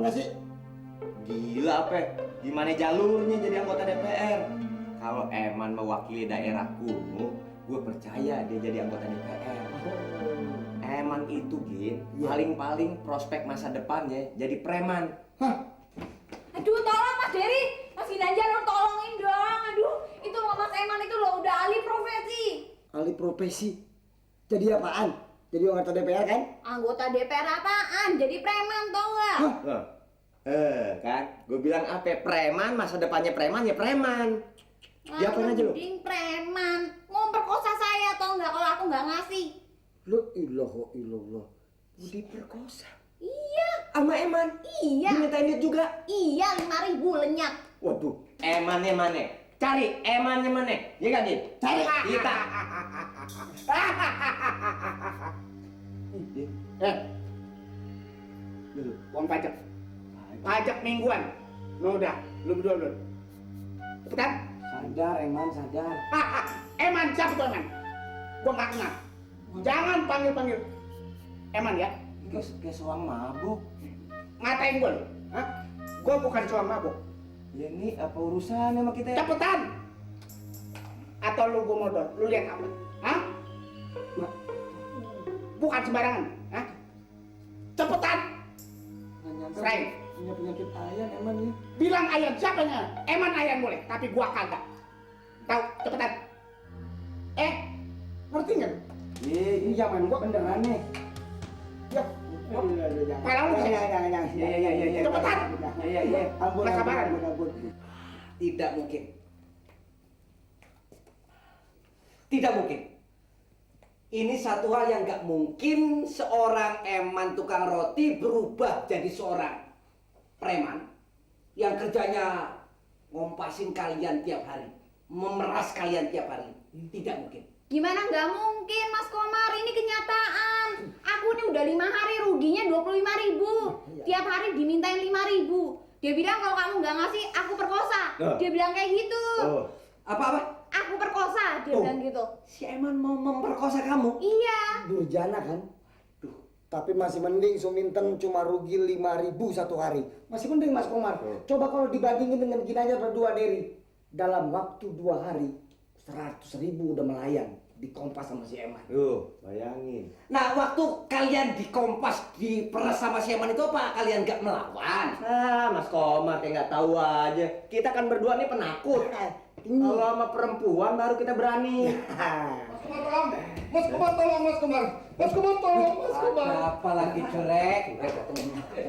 nggak sih? Gila, Pe. Gimana jalurnya jadi anggota DPR? Kalau Eman mewakili daerahku, gue percaya dia jadi anggota DPR. Eman itu, Gin, paling-paling prospek masa depannya jadi preman. Hah? Aduh, tolong Mas Dery, Mas Ginanjar lo tolongin dong. Aduh, itu Mas Eman itu lo udah ahli profesi. Ahli profesi? Jadi apaan? Jadi anggota DPR kan? Anggota DPR apaan? Jadi preman tau nggak? Hah? Kan? Gue bilang apa? Preman, masa depannya preman ya preman. Dia apain aja lo? Mending preman, mau perkosa saya tau nggak kalau aku nggak ngasih. Lo ilah. Diperkosa? Iya. Sama Eman? Iya. Dimintain duit juga? Iya, 5.000 lenyap. Waduh, Emannya mana? Cari Emannya mana? Iya kan, Din? Cari. Kita. Uang pajak. Pajak mingguan. No udah, lu berdua lu. Cepetan. Sadar, Eman, sadar. Eman, siapa tuh Eman? Gua nggak kenal. Jangan panggil-panggil Eman ya. Kayak seorang mabuk. Ngatain gua lu. Hah? Gua bukan cowok mabuk. Ya ini apa urusan sama kita? Cepetan. Atau lu gua modal. Lu lihat apa? Hah? Bukan sembarangan. Hah? Cepetan. Serain. Punya penyakit ayan Eman ya. Bilang Ayan, siapanya? Eman Ayan boleh, tapi gua kagak. Tahu, cepetan. Ngerti nggak? Ini zaman gua beneran nih. Yuk. Pala lu bisa. Jangan. Ya. Cepetan. Iya. Ampun. Nggak sabaran. Ampun. Tidak mungkin. Tidak mungkin. Ini satu hal yang gak mungkin seorang Eman tukang roti berubah jadi seorang preman yang kerjanya ngompasin kalian tiap hari, memeras kalian tiap hari. Tidak mungkin. Gimana nggak mungkin Mas Komar, ini kenyataan. Aku ini udah 5 hari ruginya 25.000. Tiap hari dimintain 5.000. Dia bilang kalau kamu nggak ngasih aku perkosa. Dia bilang kayak gitu. Apa? Aku perkosa, dia bilang gitu. Si Eman mau memperkosa kamu? Iya. Durjana kan? Tapi masih mending Suminten cuma rugi 5.000 satu hari. Masih mending Mas Komar. Coba kalau dibandingin dengan Ginanjar berdua Dery. Dalam waktu 2 hari 100.000 udah melayang dikompas sama si Eman. Bayangin. Nah, waktu kalian dikompas, diperas sama si Eman itu apa? Kalian gak melawan? Mas Komar kayak gak tahu aja. Kita kan berdua nih penakut. Kalau sama perempuan baru kita berani. Mas Komar tolong. Apa lagi jelek?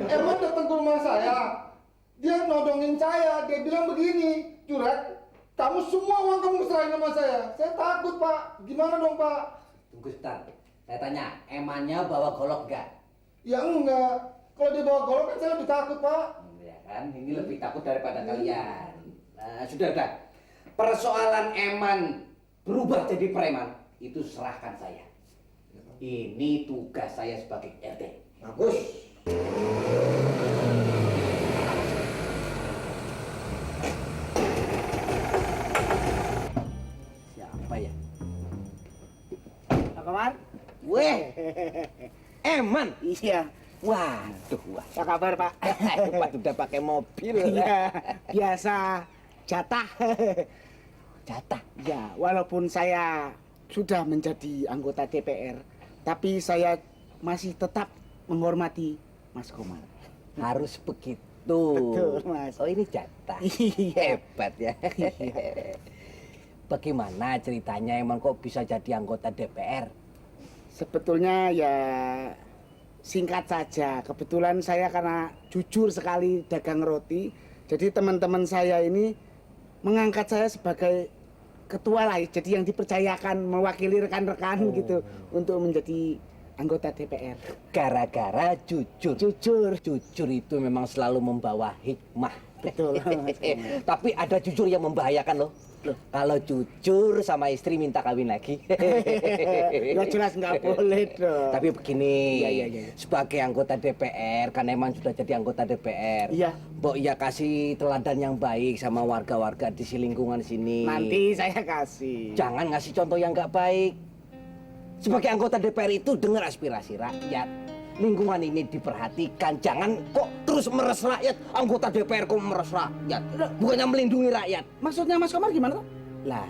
Eman datang ke rumah saya, dia nodongin saya, dia bilang begini, Jurek, kamu semua uang kamu serahin sama saya takut Pak, gimana dong Pak? Tunggu sebentar, saya tanya, Emannya bawa golok gak? Ya enggak, kalau dia bawa golok kan saya lebih takut Pak. Ya kan, ini lebih takut daripada kalian. Nah, sudah. Persoalan Eman berubah jadi preman, itu serahkan saya. Ini tugas saya sebagai RT. Bagus. Siapa ya? Pak Komar? Weh, Eman. Iya. Waduh, Apa kabar Pak? Pak udah pakai mobil. Iya, biasa jatah. Jatah. Ya, walaupun saya sudah menjadi anggota DPR, tapi saya masih tetap menghormati Mas Komar. Harus begitu. Betul, Mas. Oh, ini jatah. Iya. Hebat ya. Bagaimana ceritanya Eman kok bisa jadi anggota DPR? Sebetulnya ya singkat saja. Kebetulan saya karena jujur sekali dagang roti, jadi teman-teman saya ini mengangkat saya sebagai ketua lah, jadi yang dipercayakan mewakili rekan-rekan gitu untuk menjadi anggota DPR. Gara-gara jujur. Jujur itu memang selalu membawa hikmah. Betul. Tapi ada jujur yang membahayakan loh. Kalau jujur sama istri minta kawin lagi. Ya jelas nggak boleh dong. Tapi begini, Iya. sebagai anggota DPR, kan Eman sudah jadi anggota DPR. Iya. Mbok ya kasih teladan yang baik sama warga-warga di lingkungan sini. Nanti saya kasih. Jangan ngasih contoh yang nggak baik. Sebagai anggota DPR itu dengar aspirasi rakyat. lingkungan ini diperhatikan. Jangan kok terus meres rakyat. Anggota DPR kok meres rakyat. Bukannya melindungi rakyat. Maksudnya Mas Komar gimana tuh? Lah,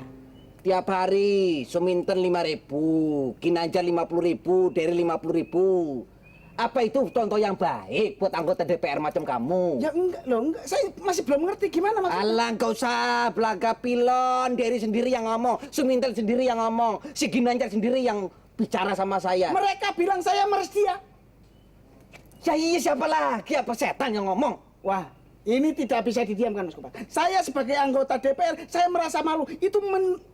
tiap hari Suminten 5.000, Ginanjar 50.000, Dery 50.000. Apa itu contoh yang baik buat anggota DPR macam kamu? Ya enggak loh, enggak. Saya masih belum ngerti gimana maksudnya. Alah, nggak usah belaga pilon. Dery sendiri yang ngomong, Suminten sendiri yang ngomong, si Ginanjar sendiri yang bicara sama saya. Mereka bilang saya meres dia. Ya iya, siapa lagi? Apa setan yang ngomong? Wah, ini tidak bisa didiamkan Mas Komar. Saya sebagai anggota DPR, saya merasa malu. Itu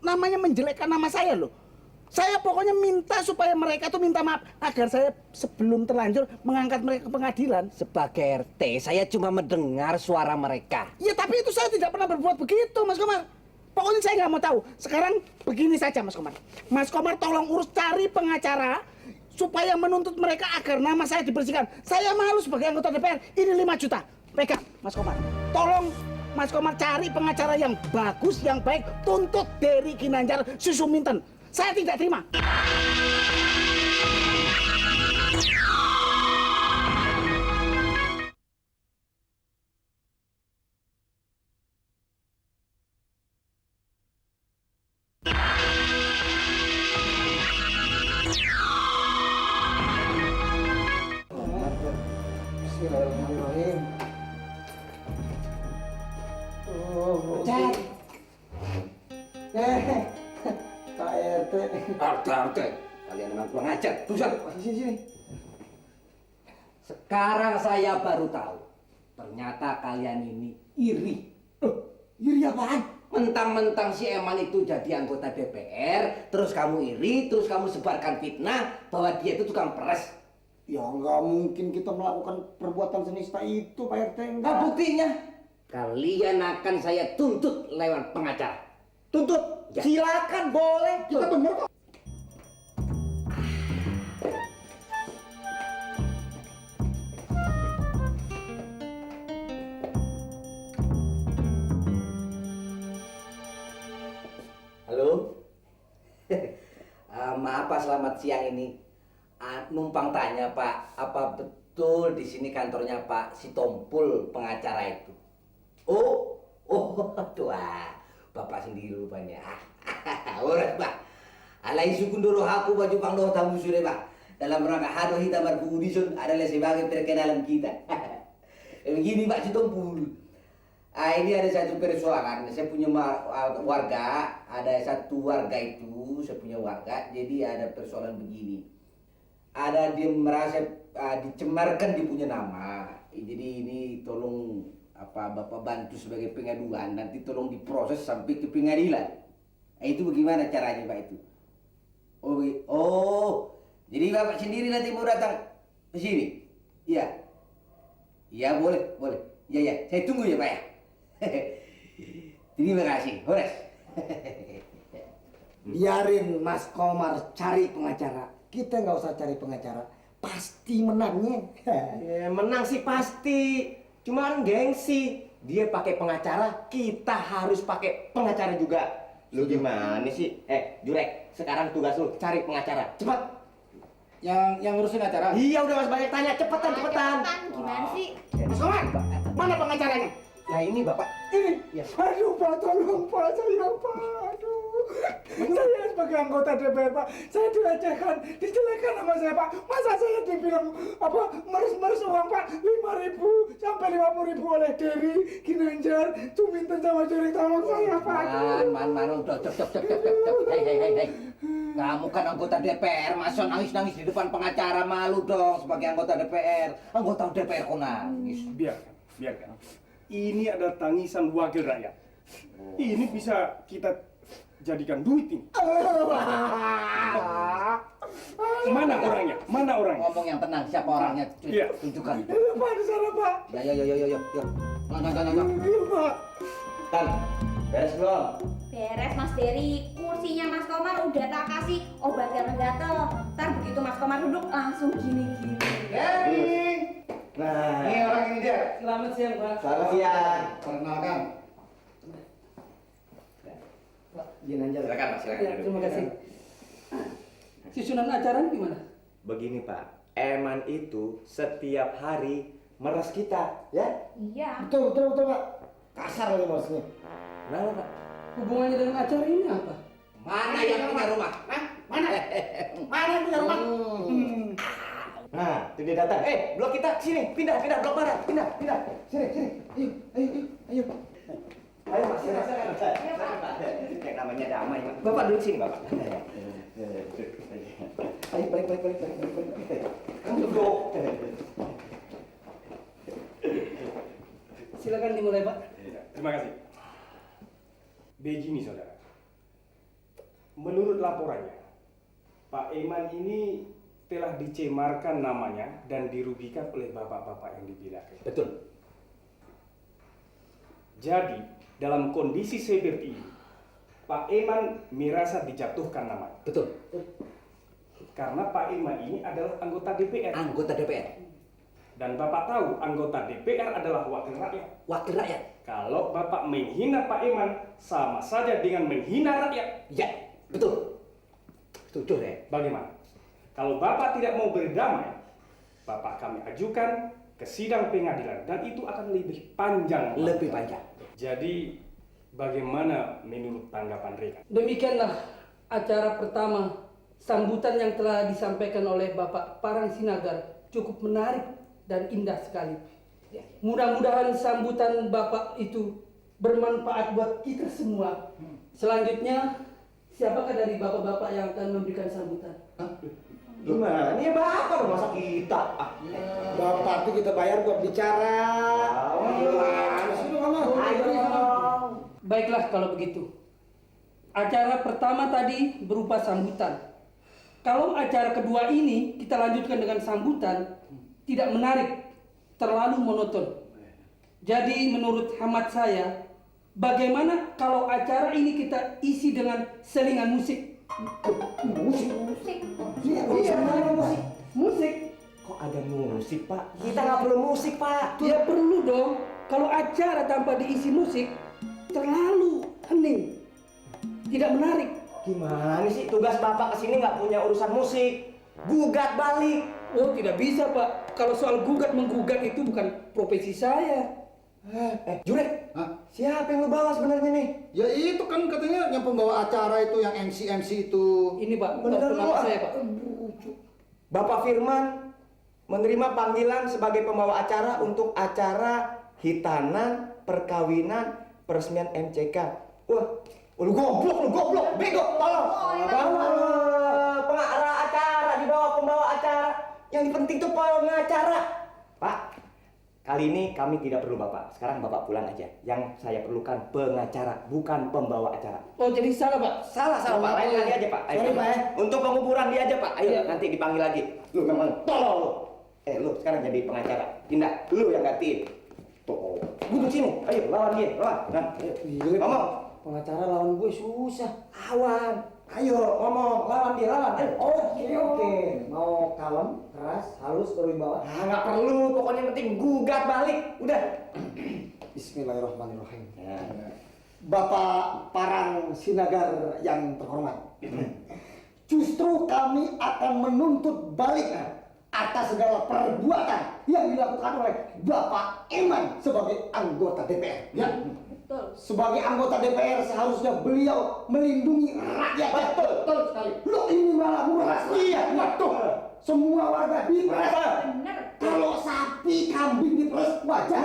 namanya menjelekkan nama saya loh. Saya pokoknya minta supaya mereka tuh minta maaf agar saya sebelum terlanjur mengangkat mereka ke pengadilan. Sebagai RT, saya cuma mendengar suara mereka. Ya tapi itu saya tidak pernah berbuat begitu Mas Komar. Pokoknya saya nggak mau tahu. Sekarang begini saja Mas Komar. Mas Komar tolong urus cari pengacara supaya menuntut mereka agar nama saya dibersihkan. Saya malu sebagai anggota DPR. Ini 5 juta. Pegang Mas Komar. Tolong Mas Komar cari pengacara yang bagus, yang baik. Tuntut Dery Ginanjar Susuminten. Saya tidak terima. Bismillahirrahmanirrahim. Cek. Pak RT. RT. Kalian memang kurang ajar. Busan. Sini. Sekarang saya baru tahu. Ternyata kalian ini iri. Iri apaan? Mentang-mentang si Eman itu jadi anggota DPR, terus kamu iri, terus kamu sebarkan fitnah bahwa dia itu tukang peres. Ya nggak mungkin kita melakukan perbuatan senista itu Pak RT. Nah, Enggak. buktinya kalian akan saya tuntut lewat pengacara. Tuntut. Ya. Silakan boleh. Kita bener kok. Halo? Maaf Pak, selamat siang ini. Numpang tanya Pak, apa betul di sini kantornya Pak Sitompul pengacara itu? Oh, aduh, Bapak sendiri rupanya. Ora Pak. Alai sukundoro aku baju pang doh tamu sure Pak. Dalam rangka hado hitam berfudison adalah sebagai perkenalan kita. Begini Pak Sitompul. Ini ada satu persoalan. Saya punya warga, ada satu warga itu, saya punya warga. Jadi ada persoalan begini. Ada dia merasa dicemarkan dia punya nama. Jadi ini tolong Bapak bantu sebagai pengaduan. Nanti tolong diproses sampai ke pengadilan. Itu bagaimana caranya Pak itu? Jadi Bapak sendiri nanti mau datang ke sini? Iya. Iya boleh. Iya. Saya tunggu ya Pak ya. Terima kasih, Horas. Biarin Mas Komar cari pengacara. Kita nggak usah cari pengacara. Pasti menangnya. Menang sih pasti. Cuman gengsi. Dia pakai pengacara, kita harus pakai pengacara juga. Lu gimana sih? Jurek, sekarang tugas lu cari pengacara. Cepat. Yang ngurusin acara. Iya udah Mas banyak tanya, cepetan. Gimana sih? Mas Komar, mana pengacaranya? Nah ini Bapak. Ini. Ya. Aduh Pak, tolong Pak, saya Pak. Aduh. Saya sebagai anggota DPR Pak, saya dilecehkan sama saya Pak. Masa saya dibilang meres uang Pak 5.000 sampai 50.000 oleh Dery Ginanjar, Suminten sama Dery. Tolong saya Pak. Udah, cep. Hei. Kamu kan anggota DPR, masa nangis di depan pengacara, malu dong sebagai anggota DPR. Anggota DPR kok nangis. Biarkan. Ini adalah tangisan wakil rakyat. Ini bisa kita jadikan duit ini. Mana orangnya? Ngomong yang tenang, siapa orangnya? Iya. Tunjukkan. Pak di sana Pak. Ya. Yo. Iya Pak. Tan, beres belum? Beres Mas Dery, kursinya Mas Komar udah tak kasih obat gatal-gatal. Ntar begitu Mas Komar duduk langsung gini-gini. Dery. Nah, Ini orang ini dia. selamat siang Pak. Selamat siang. Perkenalkan. Ginanjar. Silakan, Pak, silakan. Ya, terima kasih. Susunan acara gimana? Begini Pak, Eman itu setiap hari meres kita, ya? Iya. Betul, betul, betul, Pak. Kasar ini bosnya. Nah, Pak. Hubungannya dengan acara ini apa? Mana yang punya rumah? Hah? Mana? Mana yang punya rumah? Nah, itu dia datang. Blok kita sini, pindah blok barat, pindah. Sini. Ayo. Ayo, Mas. Silakan. Yang namanya damai, Pak. Bapak duduk sini, Bapak. Ayo, balik. Kamu duduk. Silakan dimulai, Pak. Terima kasih. Begini, saudara. Menurut laporannya, Pak Eman ini telah dicemarkan namanya dan dirugikan oleh bapak-bapak yang di belakang. Betul. Jadi, dalam kondisi seperti ini, Pak Eman merasa dijatuhkan namanya. Betul. Karena Pak Eman ini adalah anggota DPR. Anggota DPR. Dan Bapak tahu anggota DPR adalah wakil rakyat. Wakil rakyat. Kalau Bapak menghina Pak Eman, sama saja dengan menghina rakyat. Ya, betul. Setuju, ya. Bagaimana? Kalau Bapak tidak mau berdamai, Bapak kami ajukan ke sidang pengadilan dan itu akan lebih panjang. Lebih panjang. Jadi, bagaimana menurut tanggapan Rekan? Demikianlah acara pertama sambutan yang telah disampaikan oleh Bapak Parang Sinagar cukup menarik dan indah sekali. Mudah-mudahan sambutan Bapak itu bermanfaat buat kita semua. Selanjutnya, siapakah dari Bapak-Bapak yang akan memberikan sambutan? Gimana? Ini Bapak masa kita. Bapak tuh kita bayar buat bicara. Baiklah kalau begitu. Acara pertama tadi berupa sambutan. Kalau acara kedua ini kita lanjutkan dengan sambutan, tidak menarik, terlalu monoton. Jadi menurut hemat saya, bagaimana kalau acara ini kita isi dengan selingan musik? Musik. Kok ada musik, Pak? Kita nggak perlu musik, Pak. Ya perlu dong. Kalau acara tanpa diisi musik, terlalu hening. Tidak menarik. Gimana sih? Tugas Bapak kesini nggak punya urusan musik. Gugat balik. Oh tidak bisa Pak. Kalau soal gugat menggugat itu bukan profesi saya. Jurek. Hah? Siapa yang lu bawa sebenarnya nih? Ya itu kan katanya yang pembawa acara itu, yang MC itu. Ini Pak, Bener waktu lu, nama ah. saya Pak. Bapak Firman menerima panggilan sebagai pembawa acara untuk acara hitanan, perkawinan, peresmian MCK. Wah, lu goblok, bego, tolong. Bawa pengarah acara, dibawa pembawa acara. Yang penting tuh pengacara. Pak, kali ini kami tidak perlu Bapak. Sekarang Bapak pulang aja. Yang saya perlukan pengacara, bukan pembawa acara. Oh jadi salah Pak. Salah Pak. Lain kali aja Pak. Ayo, Sorry, Pak, ya. Untuk penguburan dia aja Pak. Ayo Iya. nanti dipanggil lagi. Lu memang tolol lu. Lu sekarang jadi pengacara. Tindak, lu yang gantiin. Tuh. Duduk sini. Ayo lawan dia, lawan. Nah, ayo. Ngomong. Pengacara lawan gue susah. Lawan. Ayo ngomong, lawan dia, lawan. Ayo. Oke. Mau kalem, keras, halus, berwibawa. Nggak perlu, pokoknya yang penting gugat balik. Udah. Bismillahirrahmanirrahim. Nah. Bapak Parang Sinagar yang terhormat. Justru kami akan menuntut balik atas segala perbuatan yang dilakukan oleh Bapak Eman sebagai anggota DPR. Ya. Betul. Sebagai anggota DPR seharusnya beliau melindungi rakyat. Betul sekali. Lo ini malah meras. Iya, betul. Semua warga diperas. Bener. Kalau sapi, kambing diperas wajar.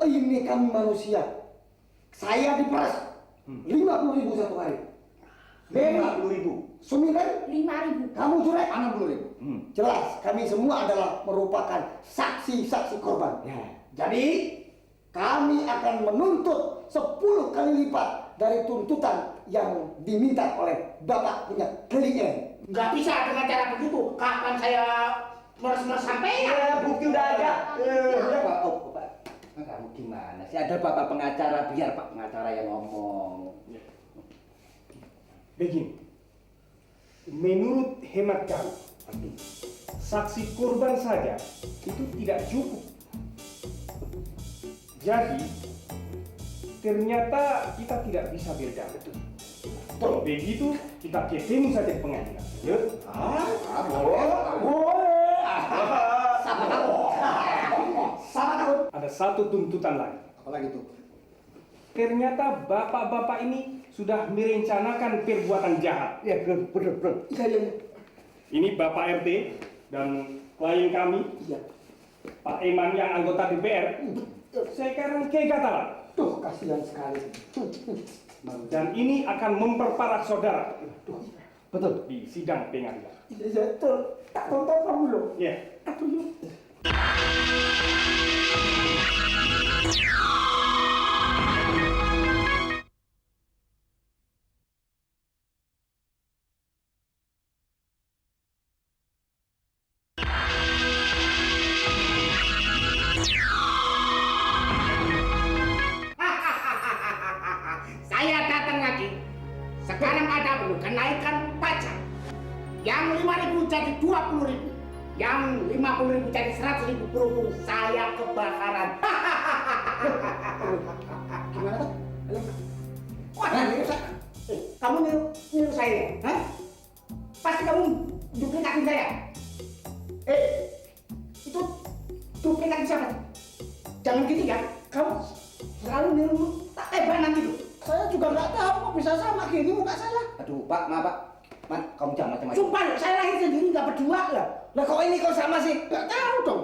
Ini kami manusia. Saya diperas 50.000 satu hari. Dewi 50.000. Sumilen, 5.000. kamu Jurek 60.000. Jelas, kami semua adalah merupakan saksi-saksi korban. Ya. Jadi, kami akan menuntut 10 kali lipat dari tuntutan yang diminta oleh Bapak punya klien. Nggak bisa dengan cara begitu. Kapan saya meres-meres sampai Iya, bukti udah ada. Udah Pak, Pak. Kamu gimana sih? Ada Bapak pengacara, biar Pak pengacara yang ngomong. Begini, menurut hemat kami, saksi korban saja itu tidak cukup. Jadi, ternyata kita tidak bisa berdamai. Kalau begitu, kita ketemu saja di pengadilan. Yuk. Boleh. satu tuntutan lagi. Apalagi tuh? Ternyata bapak-bapak ini sudah merencanakan perbuatan jahat. Ya, bener. Iya. Ini Bapak RT dan klien kami, Pak Eman yang anggota DPR, sekarang kegatalan. Tuh, kasihan sekali. Dan ini akan memperparah saudara Betul. di sidang pengadilan. Iya, betul. Tak tonton kamu loh. Ya. Saya datang lagi. Sekarang ada kenaikan pajak. Yang 5.000 jadi 20.000. Yang 50.000 jadi 100.000. Berhubung saya kebakaran. Gimana tuh? Wah, kamu niru saya ya? Hah? Pasti kamu duplikatin saya. Itu duplikatin siapa? Jangan gitu ya. Kamu selalu niru tak hebat nanti loh. Saya juga nggak tahu kok bisa sama gini muka saya. Aduh, Pak, maaf, Pak. Man, kamu jangan macam-macam. Sumpah, saya lahir sendiri nggak berdua lah. Lah kok ini kok sama sih? Nggak tahu dong.